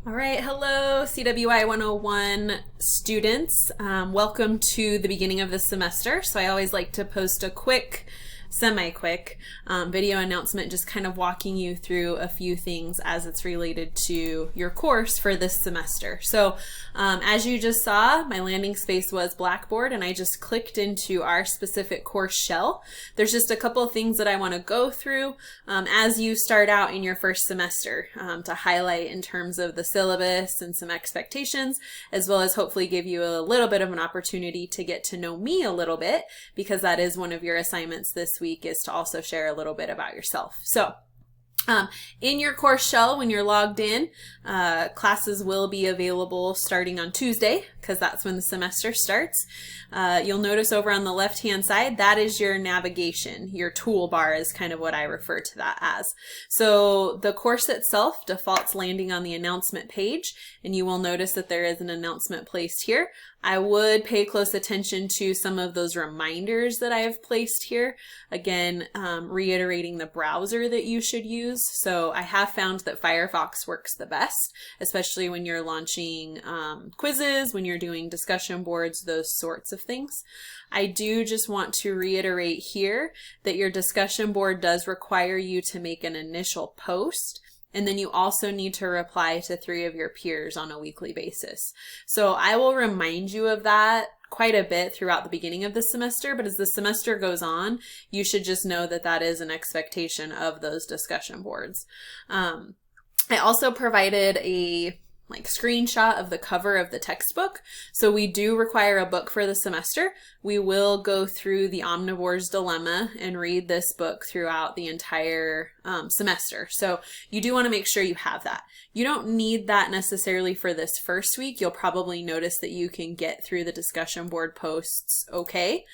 All right, hello CWI 101 students. Welcome to the beginning of the semester. So I always like to post a quick, semi-quick video announcement, just kind of walking you through a few things as it's related to your course for this semester. So as you just saw, my landing space was Blackboard, and I just clicked into our specific course shell. There's just a couple of things that I want to go through as you start out in your first semester to highlight in terms of the syllabus and some expectations, as well as hopefully give you a little bit of an opportunity to get to know me a little bit, because that is one of your assignments this week, is to also share a little bit about yourself. So in your course shell, when you're logged in, classes will be available starting on Tuesday, because that's when the semester starts. You'll notice over on the left-hand side, that is your navigation. Your toolbar is kind of what I refer to that as. So the course itself defaults landing on the announcement page, and you will notice that there is an announcement placed here. I would pay close attention to some of those reminders that I have placed here. Again, reiterating the browser that you should use. So I have found that Firefox works the best, especially when you're launching quizzes, when you're doing discussion boards, those sorts of things. I do just want to reiterate here that your discussion board does require you to make an initial post. And then you also need to reply to 3 of your peers on a weekly basis. So I will remind you of that quite a bit throughout the beginning of the semester, but as the semester goes on, you should just know that that is an expectation of those discussion boards. I also provided a screenshot of the cover of the textbook. So we do require a book for the semester. We will go through the Omnivore's Dilemma and read this book throughout the entire semester. So you do want to make sure you have that. You don't need that necessarily for this first week. You'll probably notice that you can get through the discussion board posts okay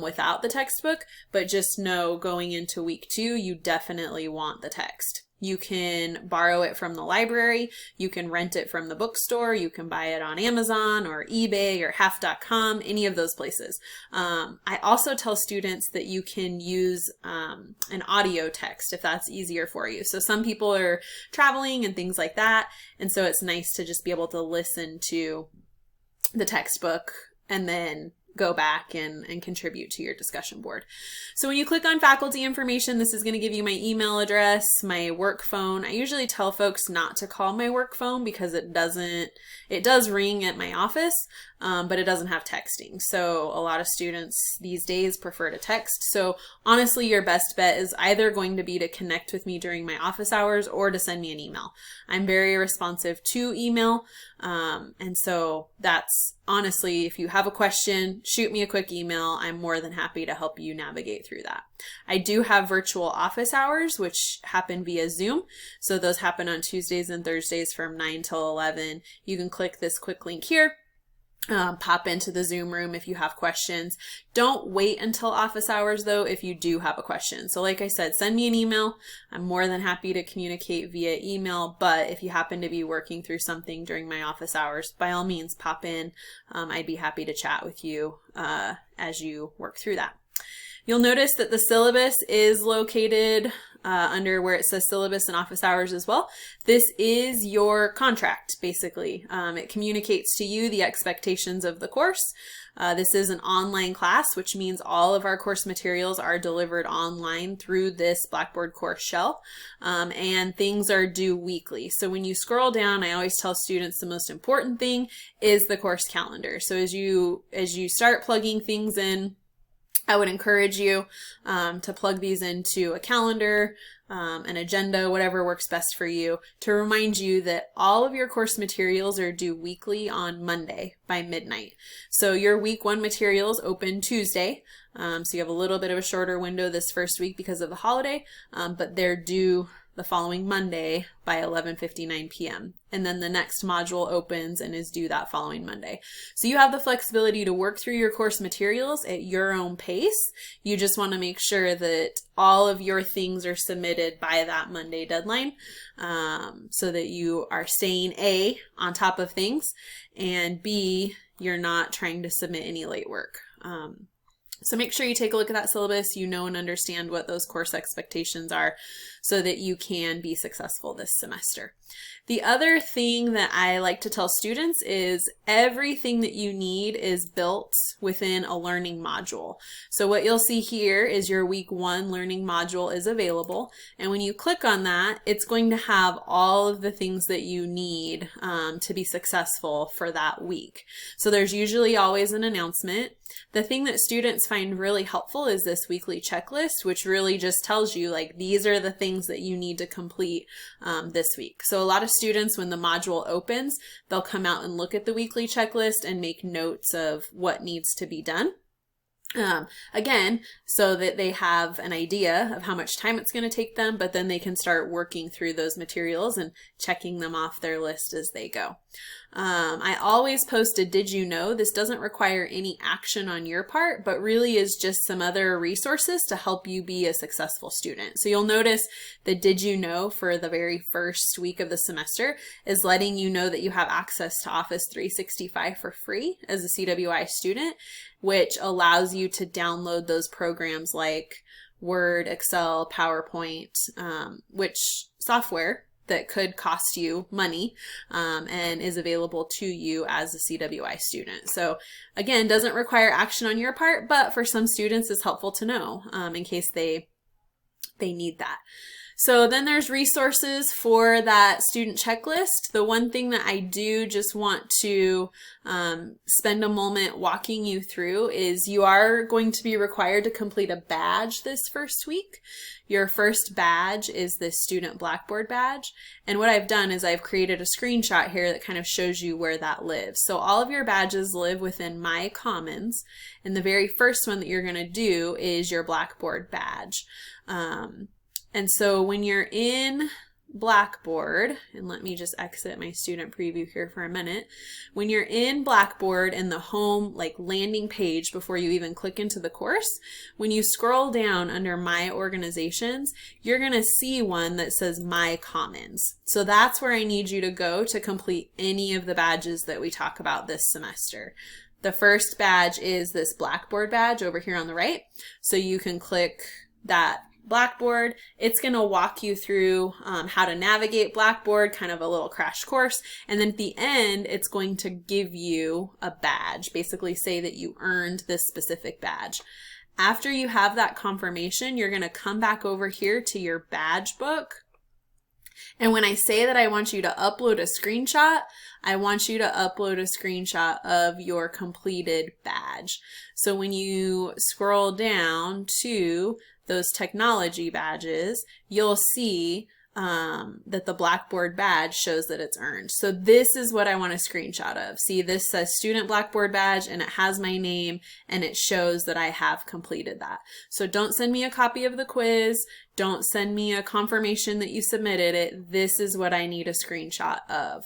without the textbook, but just know going into week 2, you definitely want the text. You can borrow it from the library, you can rent it from the bookstore, you can buy it on Amazon or eBay or half.com, any of those places. I also tell students that you can use an audio text if that's easier for you. So some people are traveling and things like that, and so it's nice to just be able to listen to the textbook and then go back and contribute to your discussion board. So when you click on faculty information, this is going to give you my email address, my work phone. I usually tell folks not to call my work phone because it does ring at my office, but it doesn't have texting. So a lot of students these days prefer to text. So honestly, your best bet is either going to be to connect with me during my office hours or to send me an email. I'm very responsive to email. And so that's honestly, if you have a question, shoot me a quick email. I'm more than happy to help you navigate through that. I do have virtual office hours, which happen via Zoom. So those happen on Tuesdays and Thursdays from 9 till 11. You can click this quick link here. Pop into the Zoom room if you have questions. Don't wait until office hours though if you do have a question. So like I said, send me an email. I'm more than happy to communicate via email, but if you happen to be working through something during my office hours, by all means pop in. I'd be happy to chat with you as you work through that. You'll notice that the syllabus is located under where it says syllabus and office hours as well. This is your contract, basically. It communicates to you the expectations of the course. This is an online class, which means all of our course materials are delivered online through this Blackboard course shell, and things are due weekly. So when you scroll down, I always tell students the most important thing is the course calendar. So as you start plugging things in, I would encourage you to plug these into a calendar, an agenda, whatever works best for you, to remind you that all of your course materials are due weekly on Monday by midnight. So your week 1 materials open Tuesday, so you have a little bit of a shorter window this first week because of the holiday, but they're due the following Monday by 11:59 p.m. And then the next module opens and is due that following Monday. So you have the flexibility to work through your course materials at your own pace. You just want to make sure that all of your things are submitted by that Monday deadline, so that you are staying A, on top of things, and B, you're not trying to submit any late work. So make sure you take a look at that syllabus, you know and understand what those course expectations are so that you can be successful this semester. The other thing that I like to tell students is everything that you need is built within a learning module. So what you'll see here is your week 1 learning module is available. And when you click on that, it's going to have all of the things that you need to be successful for that week. So there's usually always an announcement. The thing that students find really helpful is this weekly checklist, which really just tells you like these are the things that you need to complete this week. So a lot of students, when the module opens, they'll come out and look at the weekly checklist and make notes of what needs to be done. Again, so that they have an idea of how much time it's going to take them, but then they can start working through those materials and checking them off their list as they go. I always post a did you know. This doesn't require any action on your part, but really is just some other resources to help you be a successful student. So you'll notice the did you know for the very first week of the semester is letting you know that you have access to Office 365 for free as a CWI student, which allows you to download those programs like Word, Excel, PowerPoint, which software that could cost you money and is available to you as a CWI student. So again, doesn't require action on your part, but for some students it's helpful to know in case they need that. So then there's resources for that student checklist. The one thing that I do just want to spend a moment walking you through is you are going to be required to complete a badge this first week. Your first badge is this student Blackboard badge. And what I've done is I've created a screenshot here that kind of shows you where that lives. So all of your badges live within My Commons. And the very first one that you're going to do is your Blackboard badge. And so when you're in Blackboard, and let me just exit my student preview here for a minute. When you're in Blackboard and the home like landing page before you even click into the course, when you scroll down under My Organizations, you're going to see one that says My Commons. So that's where I need you to go to complete any of the badges that we talk about this semester. The first badge is this Blackboard badge over here on the right. So you can click that Blackboard. It's going to walk you through how to navigate Blackboard, kind of a little crash course. And then at the end, it's going to give you a badge, basically say that you earned this specific badge. After you have that confirmation, you're going to come back over here to your badge book. And when I say that I want you to upload a screenshot, I want you to upload a screenshot of your completed badge. So when you scroll down to those technology badges, you'll see that the Blackboard badge shows that it's earned. So this is what I want a screenshot of. See, this says student Blackboard badge and it has my name and it shows that I have completed that. So don't send me a copy of the quiz. Don't send me a confirmation that you submitted it. This is what I need a screenshot of.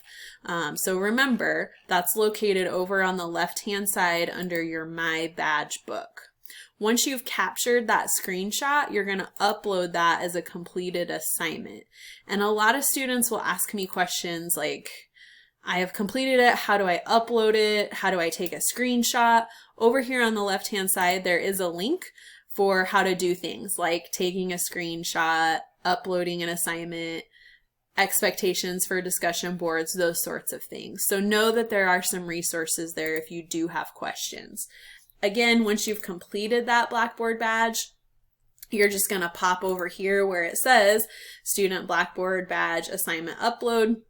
So remember, that's located over on the left-hand side under your My Badge book. Once you've captured that screenshot, you're going to upload that as a completed assignment. And a lot of students will ask me questions like, I have completed it. How do I upload it? How do I take a screenshot? Over here on the left-hand side, there is a link for how to do things like taking a screenshot, uploading an assignment, expectations for discussion boards, those sorts of things. So know that there are some resources there if you do have questions. Again, once you've completed that Blackboard badge, you're just going to pop over here where it says Student Blackboard Badge Assignment Upload.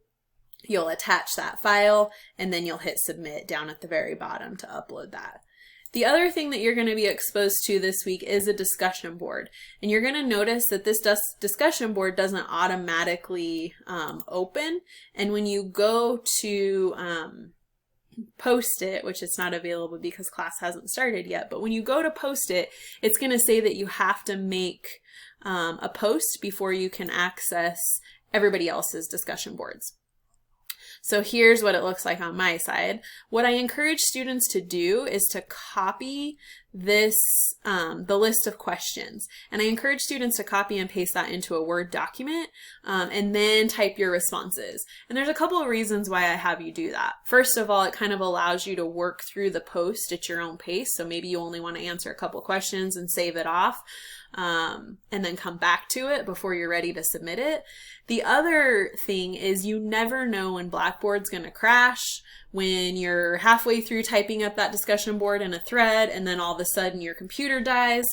You'll attach that file and then you'll hit Submit down at the very bottom to upload that. The other thing that you're going to be exposed to this week is a discussion board. And you're going to notice that this discussion board doesn't automatically open. And when you go to post it, which it's not available because class hasn't started yet, but when you go to post it, it's going to say that you have to make a post before you can access everybody else's discussion boards. So here's what it looks like on my side. What I encourage students to do is to copy the list of questions. And I encourage students to copy and paste that into a Word document and then type your responses. And there's a couple of reasons why I have you do that. First of all, it kind of allows you to work through the post at your own pace. So maybe you only want to answer a couple questions and save it off. And then come back to it before you're ready to submit it. The other thing is you never know when Blackboard's going to crash, when you're halfway through typing up that discussion board in a thread and then all of a sudden your computer dies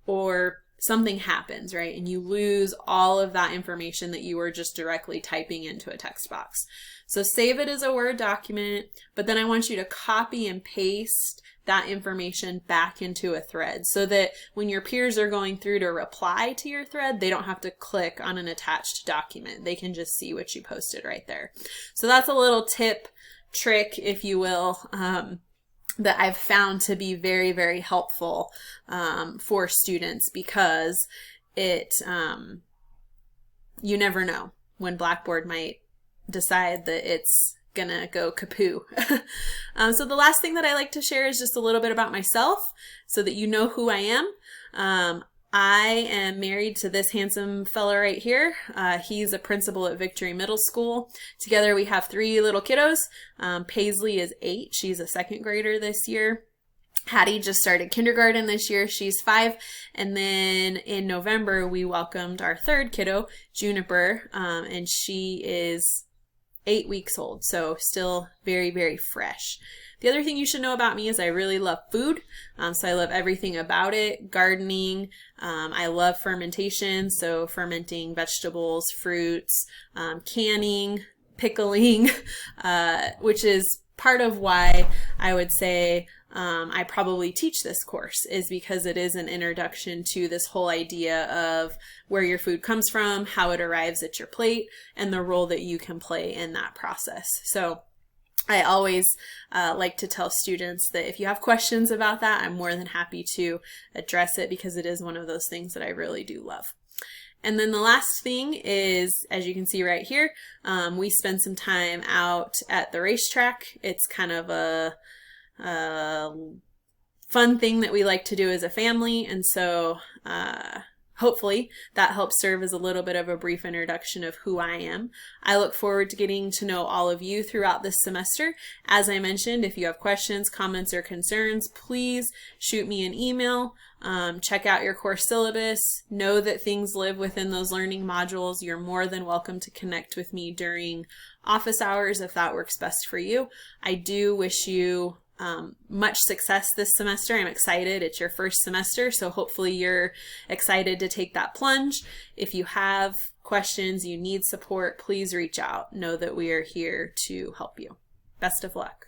or something happens, right? And you lose all of that information that you were just directly typing into a text box. So save it as a Word document, but then I want you to copy and paste that information back into a thread so that when your peers are going through to reply to your thread, they don't have to click on an attached document. They can just see what you posted right there. So that's a little tip, trick, if you will, that I've found to be very, very helpful for students because it, you never know when Blackboard might decide that it's gonna go kapoo. So the last thing that I like to share is just a little bit about myself so that you know who I am. I am married to this handsome fella right here. He's a principal at Victory Middle School. Together we have 3 little kiddos. Paisley is 8. She's a 2nd grader this year. Hattie just started kindergarten this year. She's 5. And then in November, we welcomed our 3rd kiddo, Juniper, and she is 8 weeks old, so still very, very fresh. The other thing you should know about me is I really love food, so I love everything about it. Gardening, I love fermentation, so fermenting vegetables, fruits, canning, pickling, which is part of why I would say I probably teach this course, is because it is an introduction to this whole idea of where your food comes from, how it arrives at your plate, and the role that you can play in that process. So I always like to tell students that if you have questions about that, I'm more than happy to address it because it is one of those things that I really do love. And then the last thing is, as you can see right here, we spend some time out at the racetrack. It's kind of a fun thing that we like to do as a family, and so hopefully that helps serve as a little bit of a brief introduction of who I am. I look forward to getting to know all of you throughout this semester. As I mentioned, if you have questions, comments, or concerns, please shoot me an email. Check out your course syllabus. Know that things live within those learning modules. You're more than welcome to connect with me during office hours if that works best for you. I do wish you much success this semester. I'm excited. It's your first semester, so hopefully you're excited to take that plunge. If you have questions, you need support, please reach out. Know that we are here to help you. Best of luck.